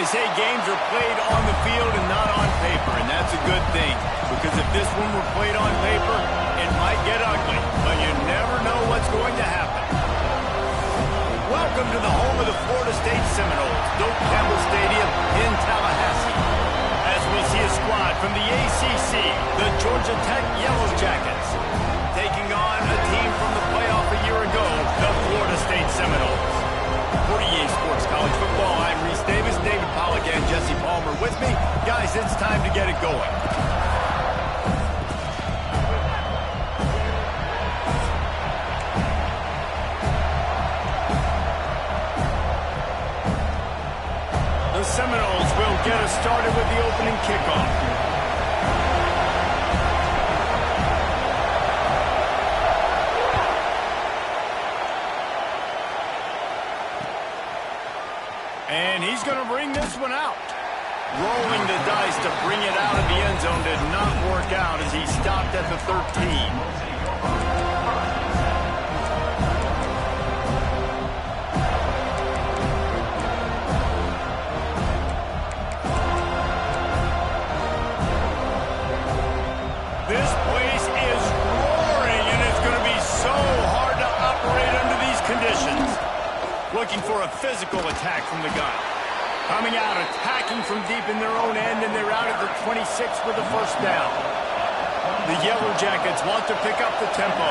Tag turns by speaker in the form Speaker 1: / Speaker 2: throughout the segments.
Speaker 1: They say games are played on the field and not on paper, and that's a good thing. Because if this one were played on paper, it might get ugly, but you never know what's going to happen. Welcome to the home of the Florida State Seminoles, Doak Campbell Stadium in Tallahassee. As we see a squad from the ACC, the Georgia Tech Yellow Jackets, taking on a team from the playoff a year ago, the Florida State Seminoles. For EA Sports College Football, I'm Reese Davis, David Pollack, and Jesse Palmer with me. Guys, it's time to get it going. The Seminoles will get us started with the opening kickoff. And he's going to bring this one out. Rolling the dice to bring it out of the end zone did not work out as he stopped at the 13. This place is roaring, and it's going to be so hard to operate under these conditions. Looking for a physical attack from the gun. Coming out, attacking from deep in their own end, and they're out at the 26 with the first down. The Yellow Jackets want to pick up the tempo.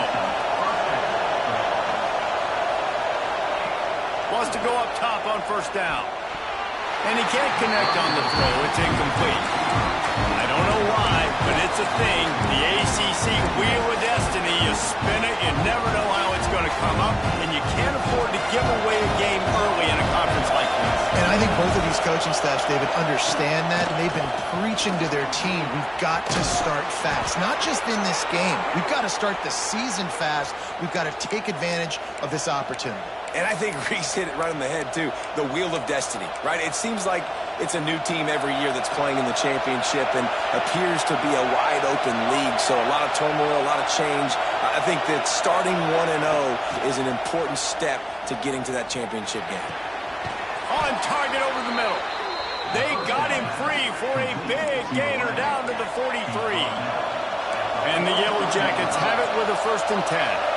Speaker 1: Wants to go up top on first down. And he can't connect on the throw. It's incomplete. I don't know why, but it's a thing. The ACC Wheel of Destiny. You spin it, you never know how it's going to come up, and you can't afford to give away a game early in a conference like this.
Speaker 2: And I think both of these coaching staffs, David, understand that, and they've been preaching to their team, we've got to start fast. Not just in this game. We've got to start the season fast. We've got to take advantage of this opportunity.
Speaker 3: And I think Reese hit it right on the head, too. The Wheel of Destiny, right? It seems like it's a new team every year that's playing in the championship and appears to be a wide-open league. So a lot of turmoil, a lot of change. I think that starting 1-0 is an important step to getting to that championship game.
Speaker 1: On target over the middle. They got him free for a big gainer down to the 43. And the Yellow Jackets have it with a 1st and 10.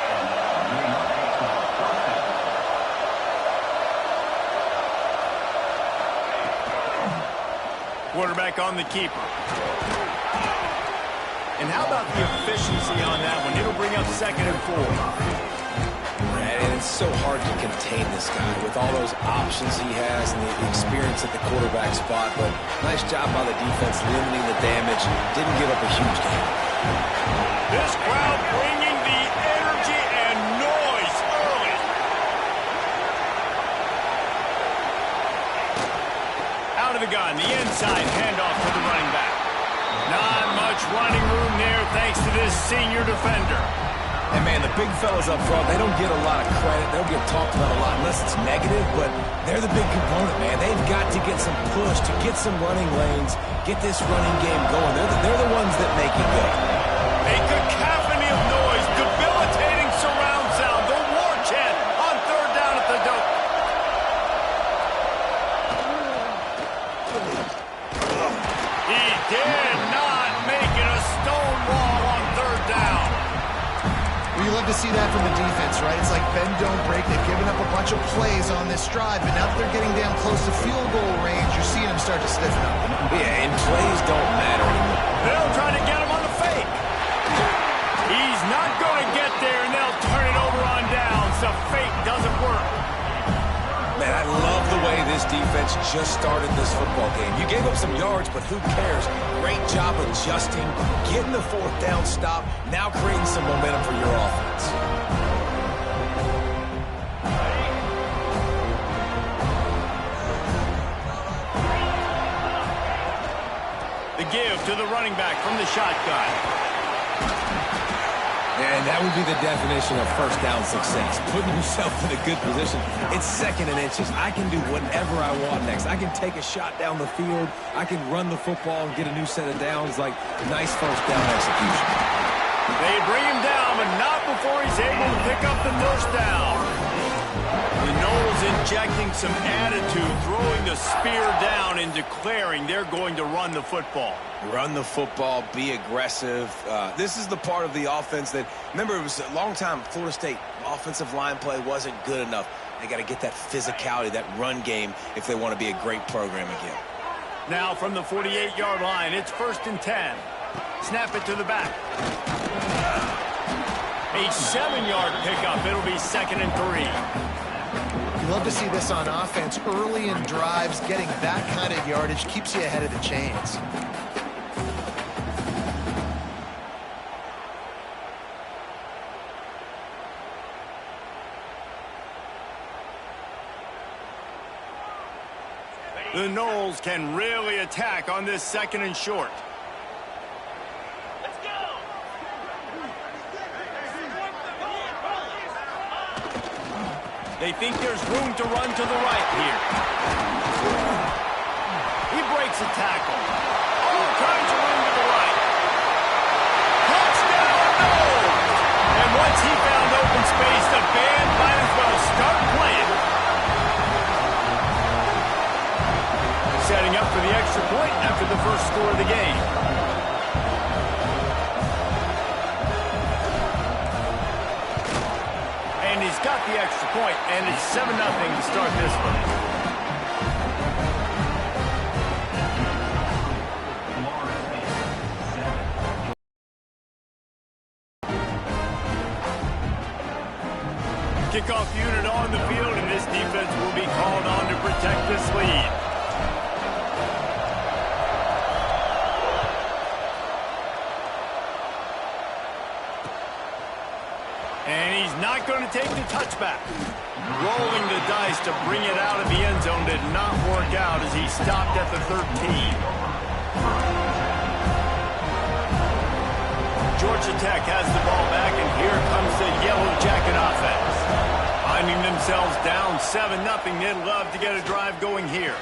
Speaker 1: Quarterback on the keeper. And how about the efficiency on that one? It'll bring up 2nd and 4.
Speaker 3: And it's so hard to contain this guy with all those options he has and the experience at the quarterback spot. But nice job by the defense limiting the damage. Didn't give up a huge game.
Speaker 1: This crowd bringing the energy and noise early. Out of the gun, the inside handoff to the running back. Not much running room there thanks to this senior defender.
Speaker 3: And, man, the big fellas up front, they don't get a lot of credit. They don't get talked about a lot unless it's negative, but they're the big component, man. They've got to get some push to get some running lanes, get this running game going. They're the ones that make it go.
Speaker 1: A cacophony of noise, debilitating surround sound, the war chant on 3rd down at the Doak. He did not make it a stone wall on 3rd down.
Speaker 2: Well, you love to see that from the defense, right? It's like bend, don't break. They've given up a bunch of plays on this drive, but now that they're getting down close to field goal range, you're seeing them start to stiffen up.
Speaker 3: Yeah, and plays don't matter anymore.
Speaker 1: They'll try to get him on the fake. He's not going to get there, and they'll turn it over on downs. The fake doesn't work.
Speaker 3: Man, I love the way this defense just started this football game. You gave up some yards, but who cares? Great job adjusting, getting the 4th down stop, now creating some momentum for your offense.
Speaker 1: The give to the running back from the shotgun.
Speaker 3: And that would be the definition of 1st down success, putting yourself in a good position. It's 2nd and inches. I can do whatever I want next. I can take a shot down the field. I can run the football and get a new set of downs. Like, nice 1st down execution.
Speaker 1: They bring him down, but not before he's able to pick up the 1st down. The Noles is injecting some attitude, throwing the spear down and declaring they're going to run the football.
Speaker 3: Run the football, be aggressive. This is the part of the offense that, remember, it was a long time, Florida State offensive line play wasn't good enough. They got to get that physicality, that run game, if they want to be a great program again.
Speaker 1: Now from the 48-yard line, it's 1st and 10. Snap it to the back. A 7-yard pickup. It'll be 2nd and 3.
Speaker 2: You love to see this on offense. Early in drives, getting that kind of yardage keeps you ahead of the chains.
Speaker 1: The Noles can really attack on this 2nd and short. Let's go! They think there's room to run to the right here. He breaks a tackle. All kinds of room to the right. Touchdown, Noles! And once he found open space, the band might as well start playing. Setting up for the extra point after the first score of the game. And he's got the extra point, and it's 7-0 to start this one. Kickoff unit on the field, and this defense will be called on to protect this lead. And he's not going to take the touchback. Rolling the dice to bring it out of the end zone did not work out as he stopped at the 13. Georgia Tech has the ball back, and here comes the Yellow Jacket offense. Finding themselves down 7-0, they'd love to get a drive going here.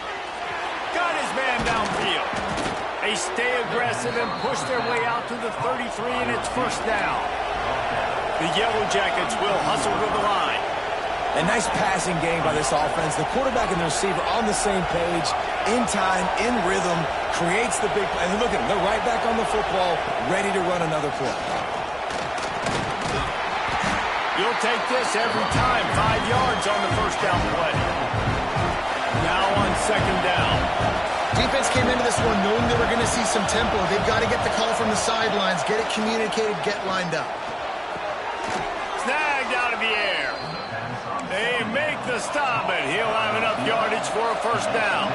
Speaker 1: Got his man downfield. They stay aggressive and push their way out to the 33, and it's 1st down. The Yellow Jackets will hustle to the line.
Speaker 3: A nice passing game by this offense. The quarterback and the receiver on the same page, in time, in rhythm, creates the big play. And look at them, they're right back on the football, ready to run another play.
Speaker 1: You'll take this every time. 5 yards on the 1st down play. Now on 2nd down.
Speaker 2: Defense came into this one knowing they were going to see some tempo. They've got to get the call from the sidelines, get it communicated, get lined up.
Speaker 1: Snagged out of the air. They make the stop, but he'll have enough yardage for a 1st down.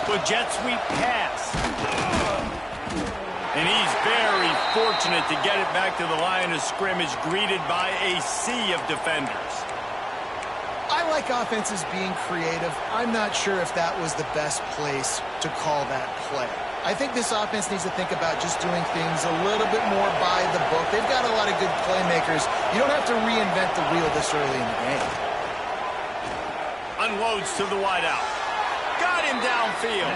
Speaker 1: But jet sweep pass. And he's very fortunate to get it back to the line of scrimmage, greeted by a sea of defenders.
Speaker 2: I like offenses being creative. I'm not sure if that was the best place to call that play. I think this offense needs to think about just doing things a little bit more by the book. They've got a lot of good playmakers. You don't have to reinvent the wheel this early in the game.
Speaker 1: Unloads to the wideout. Got him downfield.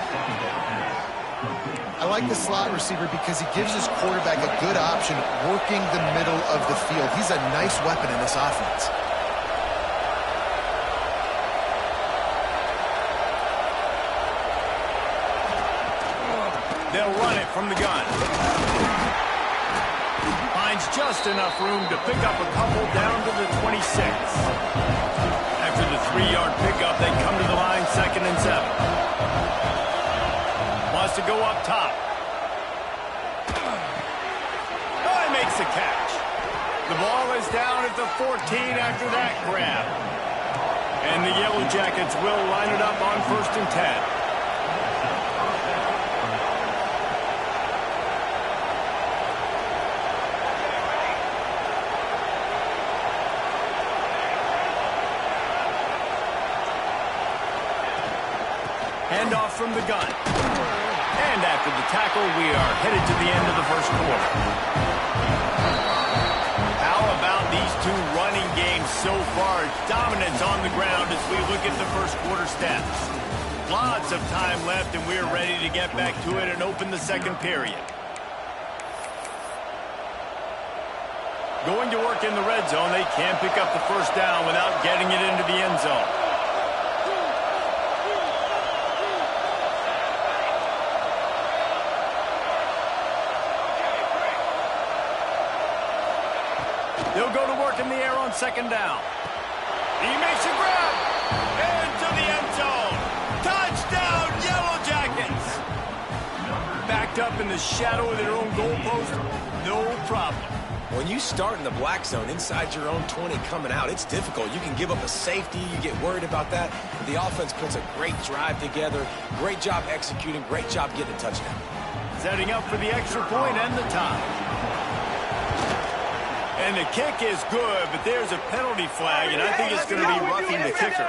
Speaker 2: I like the slot receiver because he gives his quarterback a good option working the middle of the field. He's a nice weapon in this offense.
Speaker 1: They'll run it from the gun. Finds just enough room to pick up a couple down to the 26. After the 3-yard pickup, they come to the line 2nd and 7. Wants to go up top. Oh, he makes the catch. The ball is down at the 14 after that grab. And the Yellow Jackets will line it up on 1st and 10. Handoff from the gun. And after the tackle, we are headed to the end of the 1st quarter. How about these two running games so far? Dominance on the ground as we look at the 1st quarter stats. Lots of time left, and we're ready to get back to it and open the second period. Going to work in the red zone, they can't pick up the first down without getting it into the end zone. They'll go to work in the air on second down. He makes a grab into the end zone. Touchdown, Yellow Jackets! Backed up in the shadow of their own goalpost, no problem.
Speaker 3: When you start in the black zone inside your own 20 coming out, it's difficult. You can give up a safety. You get worried about that. The offense puts a great drive together. Great job executing. Great job getting a touchdown.
Speaker 1: Setting up for the extra point and the tie. And the kick is good, but there's a penalty flag, and I think it's going to be roughing the kicker.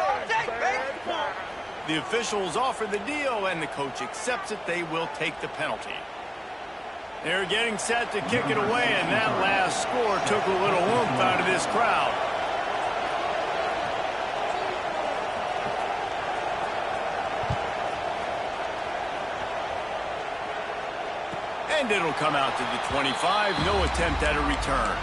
Speaker 1: The officials offer the deal, and the coach accepts it. They will take the penalty. They're getting set to kick it away, and that last score took a little oomph out of this crowd. And it'll come out to the 25. No attempt at a return.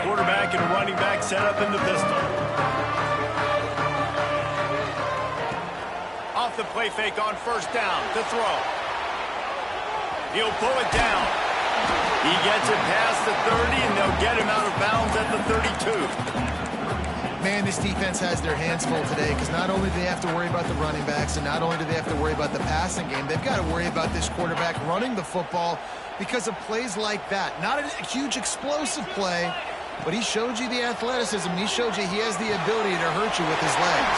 Speaker 1: Quarterback and running back set up in the pistol. Off the play fake on first down to throw. He'll pull it down. He gets it past the 30, and they'll get him out of bounds at the 32.
Speaker 2: Man, this defense has their hands full today because not only do they have to worry about the running backs and not only do they have to worry about the passing game, they've got to worry about this quarterback running the football because of plays like that. Not a huge explosive play, but he showed you the athleticism, and he showed you he has the ability to hurt you with his legs.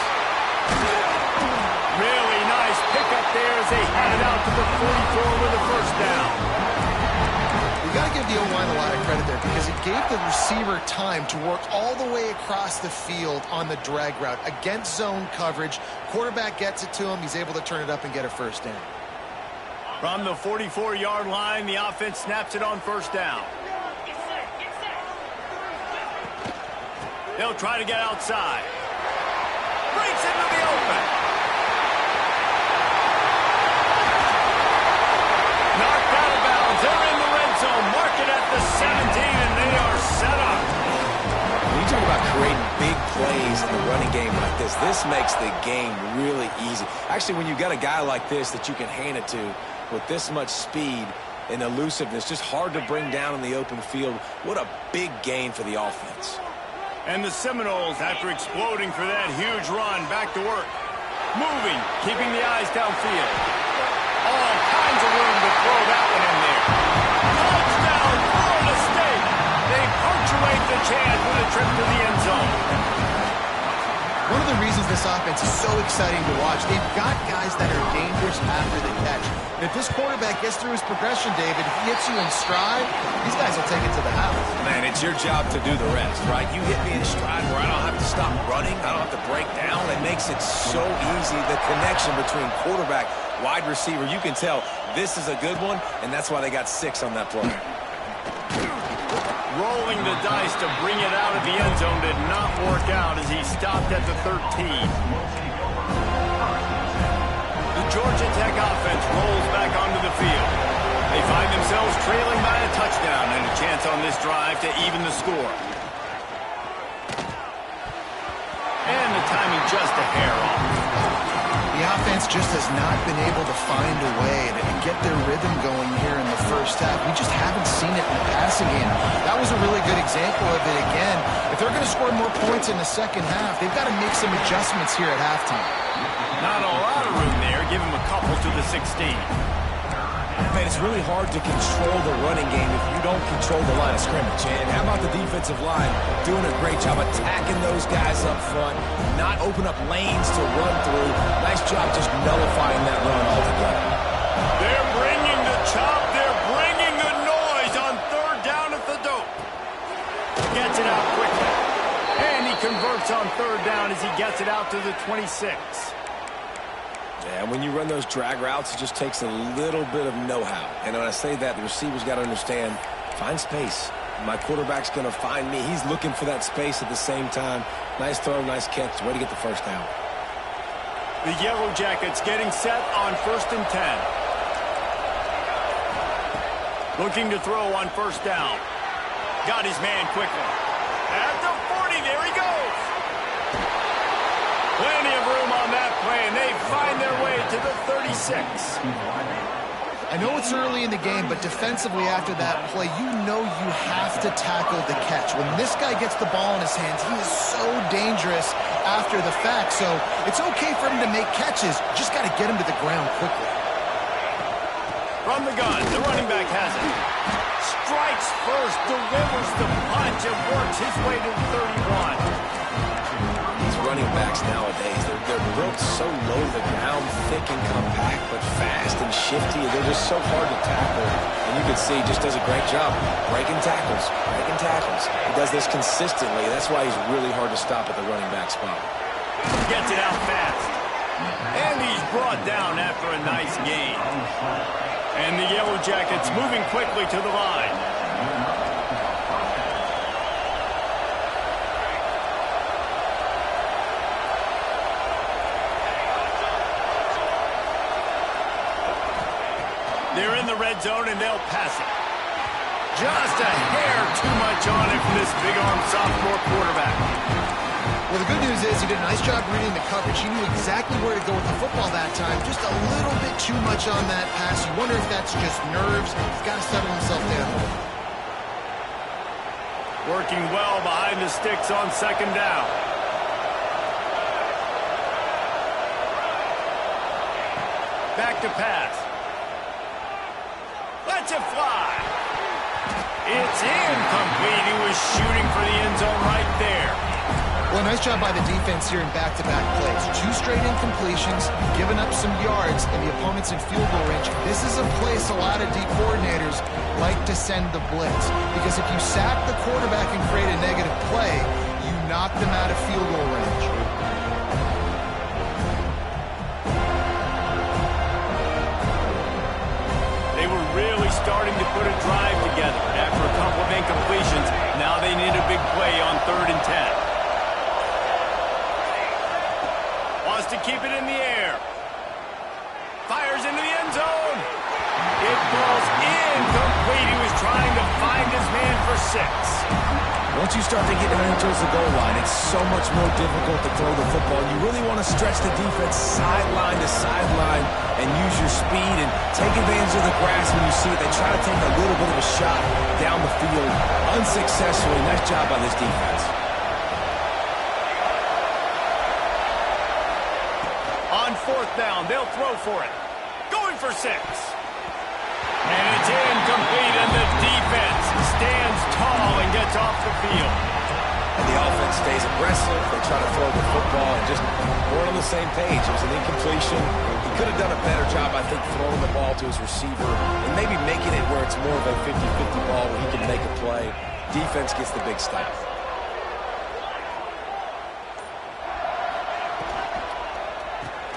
Speaker 1: Really nice pickup there as they had it out to the 44 with a first down.
Speaker 2: You got to give the O-line a lot of credit there because it gave the receiver time to work all the way across the field on the drag route. Against zone coverage, quarterback gets it to him, he's able to turn it up and get a first down.
Speaker 1: From the 44-yard line, the offense snaps it on first down. They'll try to get outside. Breaks into the open. Knocked out of bounds. They're in the red zone. Mark it at the 17, and they are set up.
Speaker 3: When you talk about creating big plays in the running game like this, this makes the game really easy. Actually, when you've got a guy like this that you can hand it to with this much speed and elusiveness, just hard to bring down in the open field, what a big gain for the offense.
Speaker 1: And the Seminoles, after exploding for that huge run, back to work. Moving, keeping the eyes downfield. All kinds of room to throw that one in there. Touchdown, Florida State. They punctuate the chance with a trip to the end zone.
Speaker 2: One of the reasons this offense is so exciting to watch, they've got guys that are dangerous after the catch. And if this quarterback gets through his progression, David, if he hits you in stride, these guys will take it to the house.
Speaker 3: Man, it's your job to do the rest, right? You hit me in stride where I don't have to stop running. I don't have to break down. It makes it so easy. The connection between quarterback, wide receiver, you can tell this is a good one, and that's why they got 6 on that play.
Speaker 1: Rolling the dice to bring it out of the end zone did not work out as he stopped at the 13. The Georgia Tech offense rolls back onto the field. They find themselves trailing by a touchdown and a chance on this drive to even the score. And the timing just a hair off.
Speaker 2: The offense just has not been able to find a way to get their rhythm going here in the first half. We just haven't seen it in the passing game. That was a really good example of it again. If they're going to score more points in the second half, they've got to make some adjustments here at halftime.
Speaker 1: Not a lot of room there. Give him a couple to the 16.
Speaker 3: Man, it's really hard to control the running game if you don't control the line of scrimmage. And how about the defensive line doing a great job attacking those guys up front, not open up lanes to run through. Nice job just nullifying that run altogether.
Speaker 1: They're bringing the chop. They're bringing the noise on third down at the dope. Gets it out quickly. And he converts on third down as he gets it out to the 26.
Speaker 3: Yeah, when you run those drag routes, it just takes a little bit of know-how. And when I say that, the receiver's got to understand, find space. My quarterback's going to find me. He's looking for that space at the same time. Nice throw, nice catch. Way to get the first down.
Speaker 1: The Yellow Jackets getting set on 1st and 10. Looking to throw on 1st down. Got his man quickly. At the 40, there he goes. Plenty of room on that play, and they find their way to the 36.
Speaker 2: I know it's early in the game, but defensively after that play, you know you have to tackle the catch. When this guy gets the ball in his hands, he is so dangerous after the fact. So it's okay for him to make catches. Just got to get him to the ground quickly.
Speaker 1: From the gun, the running back has it. Strikes first, delivers the punch, and works his way to the 31.
Speaker 3: These running backs nowadays, they're built so low to the ground, thick and compact, but fast and shifty. They're just so hard to tackle. And you can see he just does a great job breaking tackles, breaking tackles. He does this consistently. That's why he's really hard to stop at the running back spot.
Speaker 1: Gets it out fast. And he's brought down after a nice gain. And the Yellow Jackets moving quickly to the line. They're in the red zone, and they'll pass it. Just a hair too much on it from this big-armed sophomore quarterback.
Speaker 2: Well, the good news is he did a nice job reading the coverage. He knew exactly where to go with the football that time. Just a little bit too much on that pass. You wonder if that's just nerves. He's got to settle himself down.
Speaker 1: Working well behind the sticks on 2nd down. Back to pass. Lets it fly. It's incomplete. He was shooting for the end zone right there.
Speaker 2: Well, nice job by the defense here in back-to-back plays. 2 straight incompletions, giving up some yards, and the opponent's in field goal range. This is a place a lot of D coordinators like to send the blitz. Because if you sack the quarterback and create a negative play, you knock them out of field goal range.
Speaker 1: They were really starting to put a drive together after a couple of incompletions. Now they need a big play on 3rd and 10. To keep it in the air. Fires into the end zone. It falls incomplete. He was trying to find his man for 6.
Speaker 3: Once you start to get down towards the goal line, it's so much more difficult to throw the football. You really want to stretch the defense sideline to sideline and use your speed and take advantage of the grass when you see it. They try to take a little bit of a shot down the field unsuccessfully. Nice job by this defense.
Speaker 1: On 4th down, they'll throw for it. Going for 6. And it's incomplete, and the defense stands tall and gets off the field.
Speaker 3: And the offense stays aggressive. They try to throw the football and just weren't on the same page. It was an incompletion. He could have done a better job, I think, throwing the ball to his receiver and maybe making it where it's more of a 50-50 ball where he can make a play. Defense gets the big stop.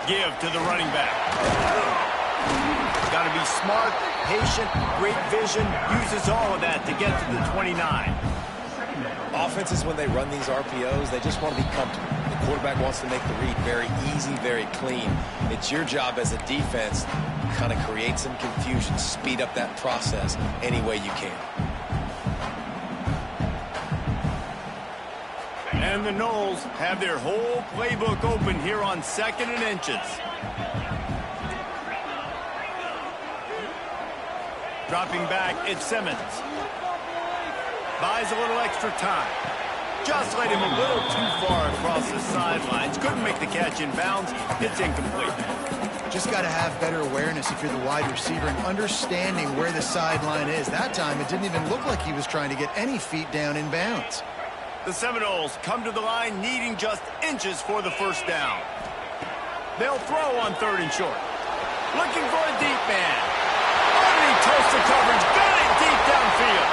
Speaker 1: Give to the running back. Got to be smart, patient, great vision. Uses all of that to get to the 29.
Speaker 3: Offenses, when they run these RPOs, they just want to be comfortable. The quarterback wants to make the read very easy, very clean. It's your job as a defense to kind of create some confusion, speed up that process any way you can.
Speaker 1: And the Noles have their whole playbook open here on 2nd and inches. Dropping back, it's Simmons. Buys a little extra time. Just let him a little too far across the sidelines. Couldn't make the catch in bounds. It's incomplete.
Speaker 2: Just got to have better awareness if you're the wide receiver and understanding where the sideline is. That time, it didn't even look like he was trying to get any feet down in bounds.
Speaker 1: The Seminoles come to the line needing just inches for the 1st down. They'll throw on 3rd and short. Looking for a deep man. Underneath toast of coverage. Got it deep downfield.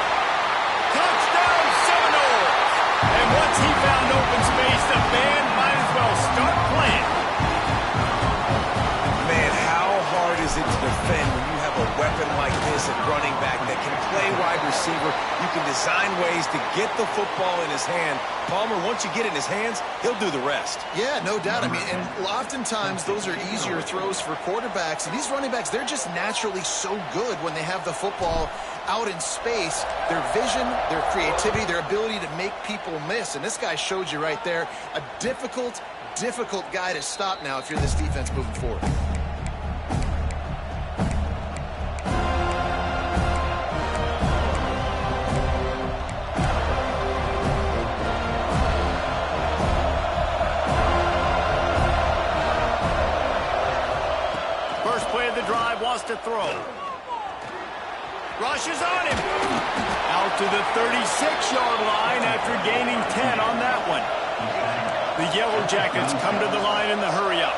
Speaker 1: Touchdown Seminoles. And once he found open space, the band might as well start playing.
Speaker 3: can play wide receiver. You can design ways to get the football in his hand. Palmer, once you get it in his hands, he'll do the rest.
Speaker 2: Yeah, no doubt. I mean, and oftentimes those are easier throws for quarterbacks. And these running backs, they're just naturally so good when they have the football out in space. Their vision, their creativity, their ability to make people miss. And this guy showed you right there, a difficult guy to stop now if you're this defense moving forward.
Speaker 1: First play of the drive, wants to throw. Rushes on him. Out to the 36-yard line after gaining 10 on that one. The Yellow Jackets come to the line in the hurry-up.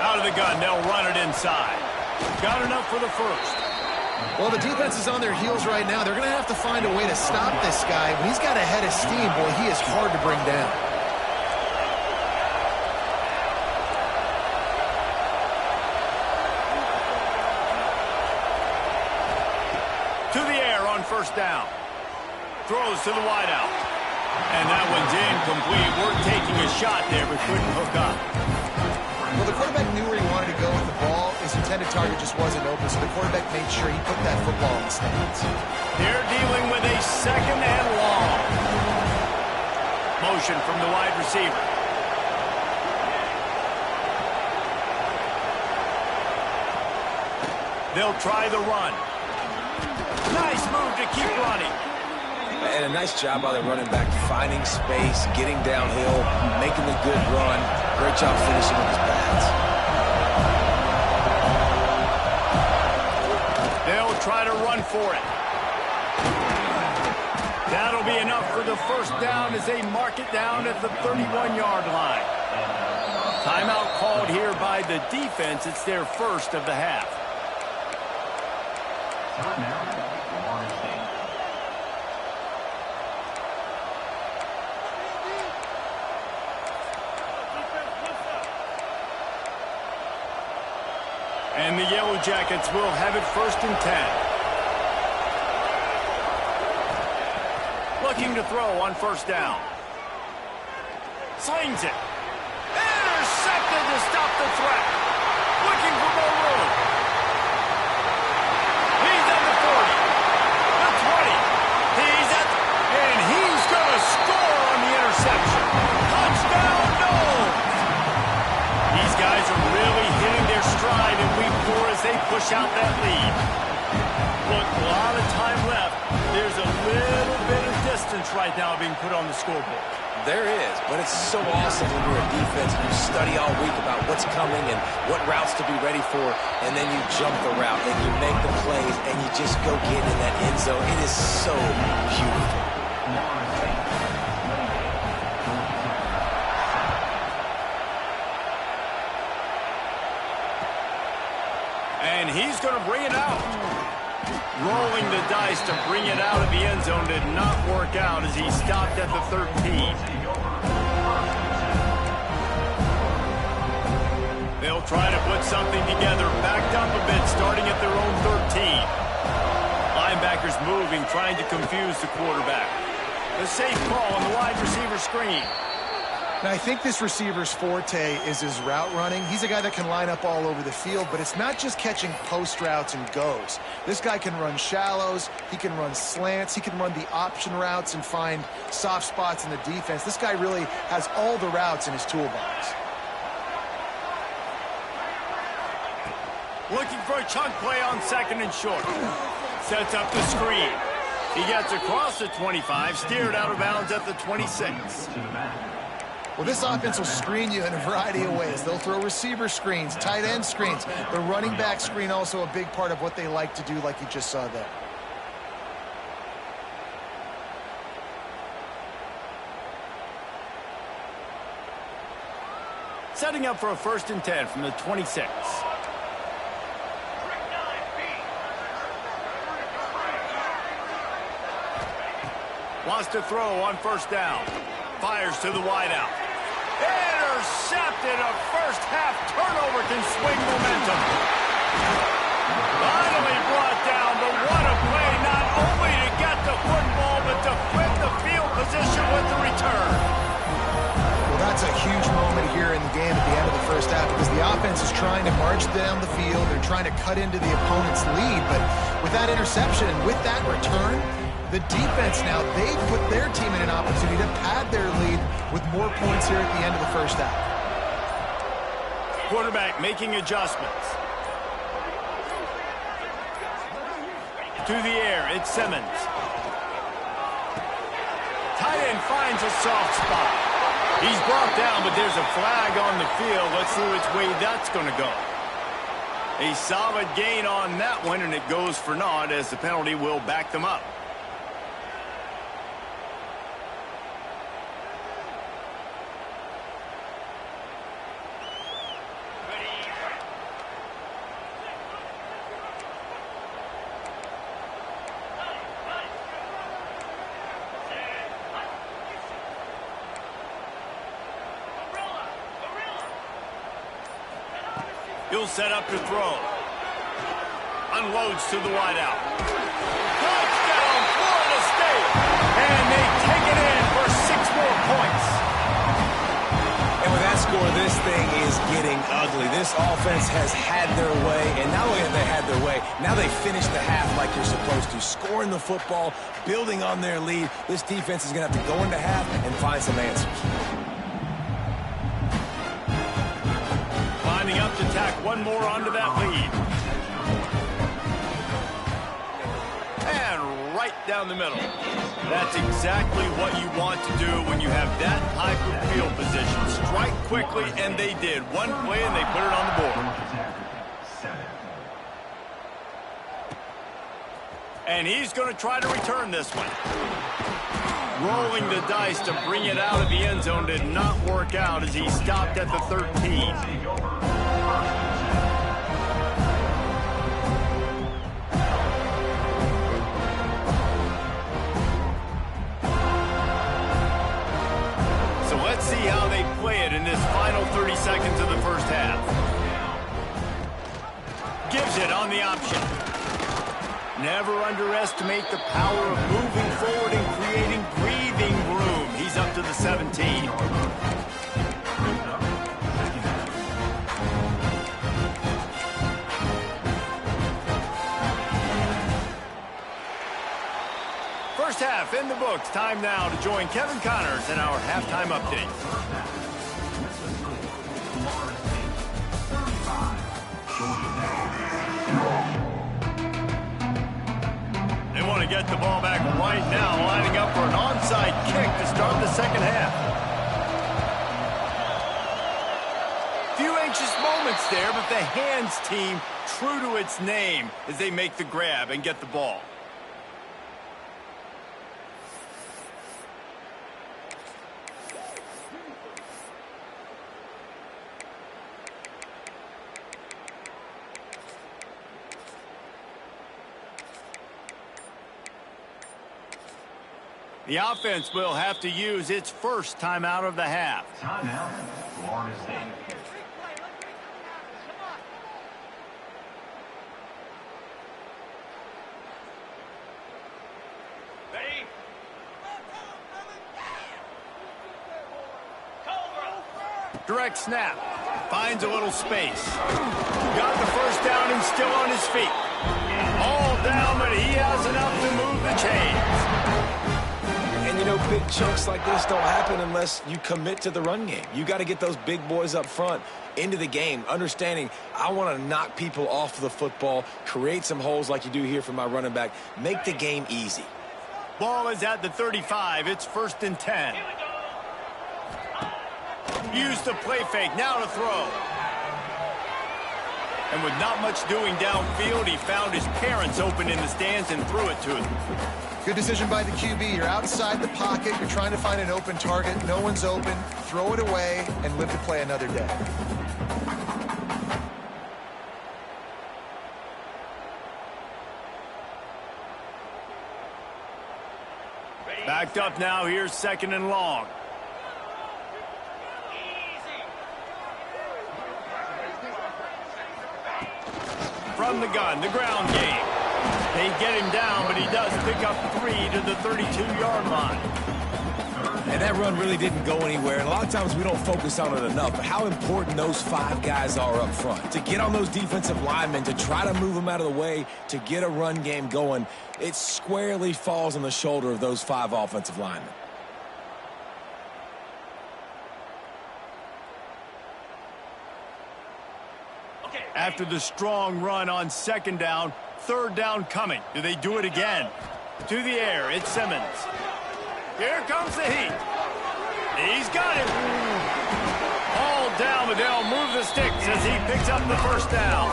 Speaker 1: Out of the gun, they'll run it inside. Got enough for the first.
Speaker 2: Well, the defense is on their heels right now. They're going to have to find a way to stop this guy. When he's got a head of steam, boy, he is hard to bring down.
Speaker 1: To the air on first down. Throws to the wideout. And that one's incomplete. We're taking a shot there, but couldn't hook up.
Speaker 2: Well, the quarterback knew where he wanted to go with the ball. His intended target just wasn't open, so the quarterback made sure he put that football in the stands.
Speaker 1: They're dealing with a second and long. Motion from the wide receiver. They'll try the run. Nice move to keep running.
Speaker 3: And a nice job by the running back, finding space, getting downhill, making a good run. Great job finishing with his pads.
Speaker 1: They'll try to run for it. That'll be enough for the first down as they mark it down at the 31-yard line. Timeout called here by the defense. It's their first of the half. And the Yellow Jackets will have it first and 10. Looking to throw on first down. Slings it. Intercepted to stop the threat. Looking for more room. He's at the 40. The 20. He's at... And he's going to score on the interception. Touchdown, Noles! These guys are really hitting their stride in week 4 as they push out that lead. Look, a lot of time left. There's a little bit of distance right now being put on the scoreboard.
Speaker 3: There is, but it's so awesome when you're a defense and you study all week about what's coming and what routes to be ready for, and then you jump the route and you make the plays and you just go get in that end zone. It is so beautiful.
Speaker 1: And he's going to bring it out. Rolling the dice to bring it out of the end zone did not work out as he stopped at the 13. They'll try to put something together, backed up a bit, starting at their own 13. Linebackers moving, trying to confuse the quarterback. The safe call on the wide receiver screen.
Speaker 2: Now, I think this receiver's forte is his route running. He's a guy that can line up all over the field, but it's not just catching post routes and goes. This guy can run shallows, he can run slants, he can run the option routes and find soft spots in the defense. This guy really has all the routes in his toolbox.
Speaker 1: Looking for a chunk play on second and short. Sets up the screen. He gets across the 25, steered out of bounds at the 26.
Speaker 2: Well, this offense will screen you in a variety of ways. They'll throw receiver screens, tight end screens. The running back screen also a big part of what they like to do, like you just saw there.
Speaker 1: Setting up for a first and 10 from the 26. Wants to throw on first down. Fires to the wideout. Intercepted. A first half turnover can swing momentum. Finally brought down, but what a play, not only to get the football, but to flip the field position with the return.
Speaker 2: Well, that's a huge moment here in the game at the end of the first half because the offense is trying to march down the field. They're trying to cut into the opponent's lead, but with that interception and with that return, the defense now, they put their team in an opportunity to pad their lead with more points here at the end of the first half.
Speaker 1: Quarterback making adjustments. To the air, it's Simmons. Tight end finds a soft spot. He's brought down, but there's a flag on the field. Let's see which way that's going to go. A solid gain on that one, and it goes for naught as the penalty will back them up. He'll set up to throw. Unloads to the wideout. Touchdown, Florida State! And they take it in for 6 more points.
Speaker 3: And with that score, this thing is getting ugly. This offense has had their way, and not only have they had their way, now they finish the half like you're supposed to. Scoring the football, building on their lead. This defense is going to have to go into half and find some answers.
Speaker 1: Up to tack one more onto that lead. And right down the middle. That's exactly what you want to do when you have that type of field position. Strike quickly, and they did. One play, and they put it on the board. And he's going to try to return this one. Rolling the dice to bring it out of the end zone did not work out as he stopped at the 13. So let's see how they play it in this final 30 seconds of the first half. Gives it on the option. Never underestimate the power of moving forward and creating breathing room. He's up to the 17. First half in the books. Time now to join Kevin Connors in our halftime update. They want to get the ball back right now, lining up for an onside kick to start the second half. Few anxious moments there, but the hands team true to its name as they make the grab and get the ball. The offense will have to use its first timeout of the half.
Speaker 4: Timeout, Florida State.
Speaker 1: Ready? Direct snap. Finds a little space. Got the first down and still on his feet. All down, but he has enough to move the chains.
Speaker 3: And, you know, big chunks like this don't happen unless you commit to the run game. You got to get those big boys up front into the game, understanding I want to knock people off the football, create some holes like you do here for my running back, make the game easy.
Speaker 1: Ball is at the 35. It's 1st and 10. Use the play fake. Now to throw. And with not much doing downfield, he found his parents open in the stands and threw it to them.
Speaker 2: Good decision by the QB. You're outside the pocket. You're trying to find an open target. No one's open. Throw it away and live to play another day.
Speaker 1: Backed up now. Here's 2nd and long. from the gun, the ground game. They get him down, but he does pick up 3 to the 32-yard line.
Speaker 3: And that run really didn't go anywhere. And a lot of times we don't focus on it enough, but how important those 5 guys are up front. To get on those defensive linemen, to try to move them out of the way, to get a run game going, it squarely falls on the shoulder of those 5 offensive linemen.
Speaker 1: After the strong run on 2nd down, 3rd down coming. Do they do it again? To the air, it's Simmons. Here comes the heat. He's got it. All down, but they'll move the sticks as he picks up the 1st down.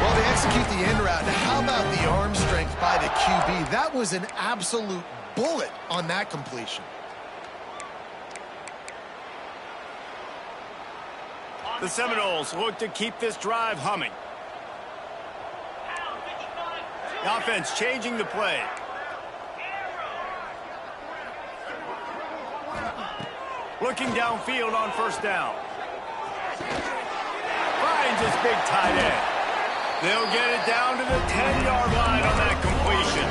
Speaker 2: Well, they execute the end route. Now, how about the arm strength by the QB? That was an absolute bullet on that completion.
Speaker 1: The Seminoles look to keep this drive humming. The offense changing the play. Looking downfield on 1st down. Finds his big tight end. They'll get it down to the 10-yard line on that completion.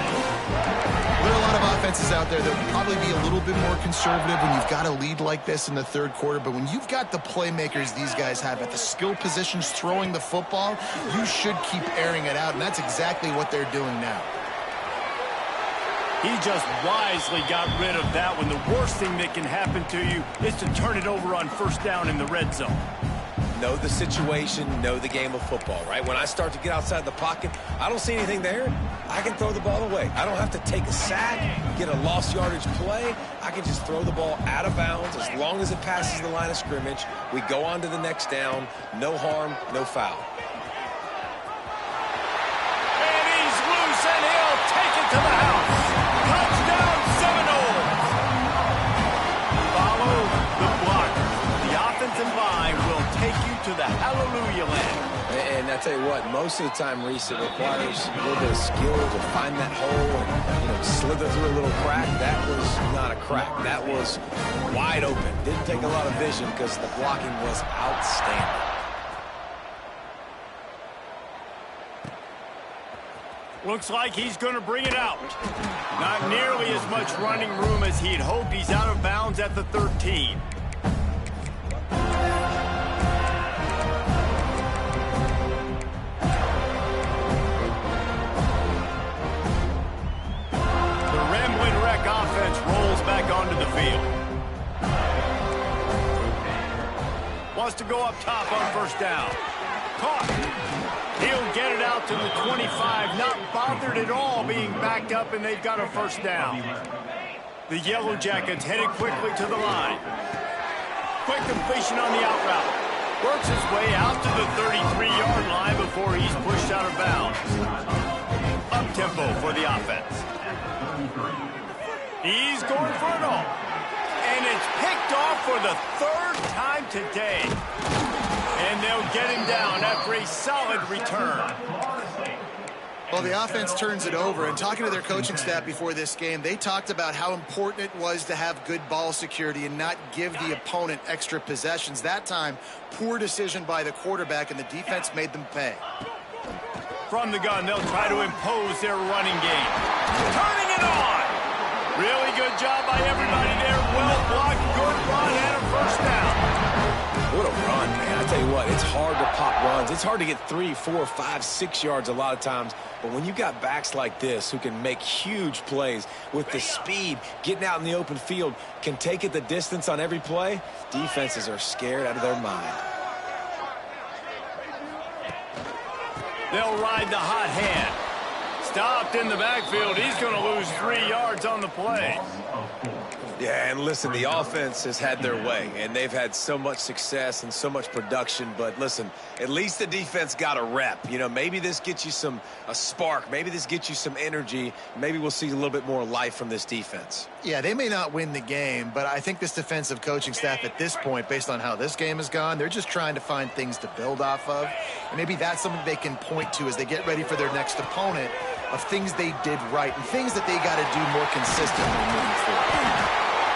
Speaker 2: There are a lot of offenses out there that will probably be a little bit more conservative when you've got a lead like this in the 3rd quarter. But when you've got the playmakers these guys have at the skill positions throwing the football, you should keep airing it out. And that's exactly what they're doing now.
Speaker 1: He just wisely got rid of that when the worst thing that can happen to you is to turn it over on 1st down in the red zone.
Speaker 3: Know the situation, know the game of football, right? When I start to get outside the pocket, I don't see anything there, I can throw the ball away. I don't have to take a sack, get a lost yardage play. I can just throw the ball out of bounds as long as it passes the line of scrimmage. We go on to the next down. No harm, no foul.
Speaker 1: And he's loose, and he'll take it to the house. Touchdown, Seminoles. Follow the blocker. The offensive line will take you to the hallelujah land.
Speaker 3: And I tell you what, most of the time, Reese, it requires a little bit of skill to find that hole and slither through a little crack. That was not a crack. That was wide open. Didn't take a lot of vision because the blocking was outstanding.
Speaker 1: Looks like he's going to bring it out. Not nearly as much running room as he'd hoped. He's out of bounds at the 13. Offense rolls back onto the field. Wants to go up top on 1st down. Caught. He'll get it out to the 25. Not bothered at all being backed up, and they've got a 1st down. The Yellow Jackets headed quickly to the line. Quick completion on the out route. Works his way out to the 33-yard line before he's pushed out of bounds. Up-tempo for the offense. He's going for it all. And it's picked off for the 3rd time today. And they'll get him down after a solid return.
Speaker 2: Well, the offense turns it over, and talking to their coaching staff before this game, they talked about how important it was to have good ball security and not give the opponent extra possessions. That time, poor decision by the quarterback, and the defense made them pay.
Speaker 1: From the gun, they'll try to impose their running game. Turning it on! Really good job by everybody there. Well blocked, good run, and a 1st down.
Speaker 3: What a run, man. I tell you what, it's hard to pop runs. It's hard to get 3, 4, 5, 6 yards a lot of times. But when you got backs like this who can make huge plays with the speed, getting out in the open field, can take it the distance on every play, defenses are scared out of their mind.
Speaker 1: They'll ride the hot hand. Stopped in the backfield. He's going to lose 3 yards on the play.
Speaker 3: Yeah, and listen, the offense has had their way, and they've had so much success and so much production. But listen, at least the defense got a rep. You know, maybe this gets you a spark. Maybe this gets you some energy. Maybe we'll see a little bit more life from this defense.
Speaker 2: Yeah, they may not win the game, but I think this defensive coaching staff at this point, based on how this game has gone, they're just trying to find things to build off of. And maybe that's something they can point to as they get ready for their next opponent, of things they did right and things that they got to do more consistently moving forward.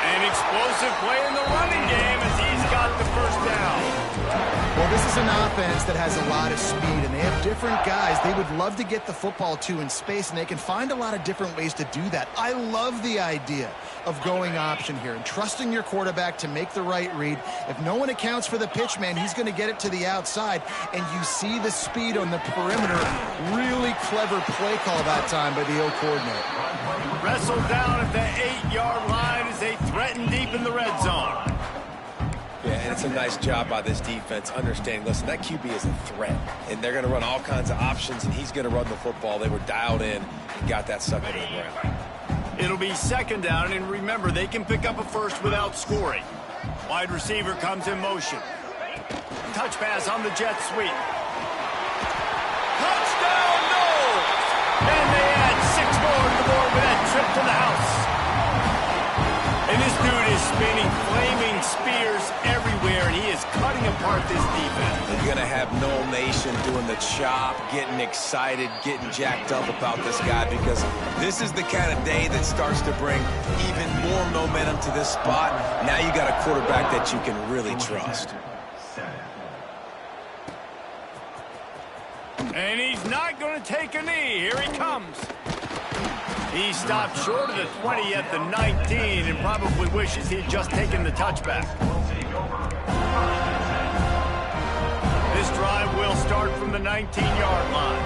Speaker 1: An explosive play in the running game as he's got the 1st down.
Speaker 2: Well, this is an offense that has a lot of speed, and they have different guys they would love to get the football to in space, and they can find a lot of different ways to do that. I love the idea of going option here and trusting your quarterback to make the right read. If no one accounts for the pitch, man, he's going to get it to the outside, and you see the speed on the perimeter. Really clever play call that time by the O coordinator.
Speaker 1: Wrestled down at the 8-yard line as they threaten deep in the red zone.
Speaker 3: Yeah, and it's a nice job by this defense understanding, listen, that QB is a threat, and they're going to run all kinds of options, and he's going to run the football. They were dialed in and got that sucker to the ground.
Speaker 1: It'll be second down, and remember, they can pick up a first without scoring. Wide receiver comes in motion. Touch pass on the jet sweep. Touchdown, no! And they add 6 more to the board with that trip to the house. And this dude is spinning flaming spears everywhere, and he is cutting apart this defense.
Speaker 3: You're going to have Noel Nation doing the chop, getting excited, getting jacked up about this guy, because this is the kind of day that starts to bring even more momentum to this spot. Now you got a quarterback that you can really trust.
Speaker 1: And he's not going to take a knee. Here he comes. He stopped short of the 20 at the 19 and probably wishes he had just taken the touchback. This drive will start from the 19-yard line.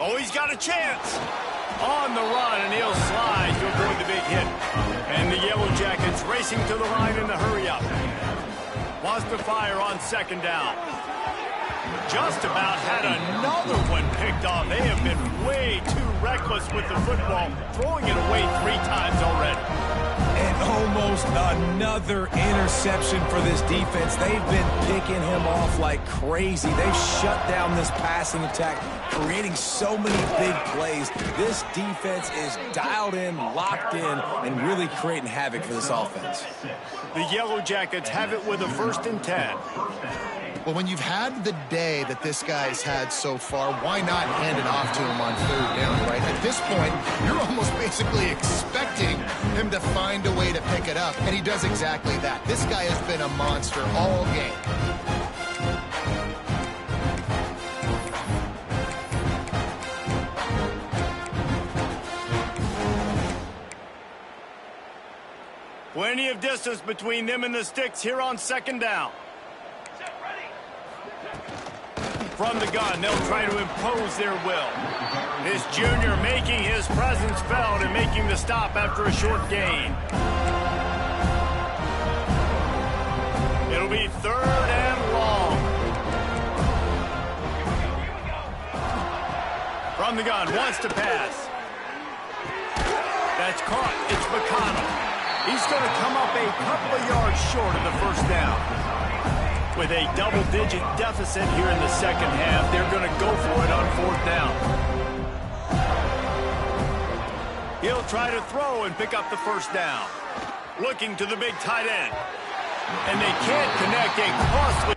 Speaker 1: Oh, he's got a chance. On the run, and he'll slide to avoid the big hit. And the Yellow Jackets racing to the line in the hurry-up. Wants to fire on second down. Just about had another one picked off. They have been way too reckless with the football, throwing it away 3 times already.
Speaker 3: And almost another interception for this defense. They've been picking him off like crazy. They've shut down this passing attack, creating so many big plays. This defense is dialed in, locked in, and really creating havoc for this offense.
Speaker 1: The Yellow Jackets have it with a 1st and 10.
Speaker 2: Well, when you've had the day that this guy's had so far, why not hand it off to him on 3rd down, right? At this point, you're almost basically expecting him to find a way to pick it up, and he does exactly that. This guy has been a monster all game.
Speaker 1: Plenty of distance between them and the sticks here on 2nd down. From the gun, they'll try to impose their will. This junior making his presence felt and making the stop after a short gain. It'll be 3rd and long. From the gun, wants to pass. That's caught. It's McConnell. He's going to come up a couple of yards short of the 1st down. With a double-digit deficit here in the 2nd half, they're going to go for it on 4th down. He'll try to throw and pick up the 1st down. Looking to the big tight end. And they can't connect a costly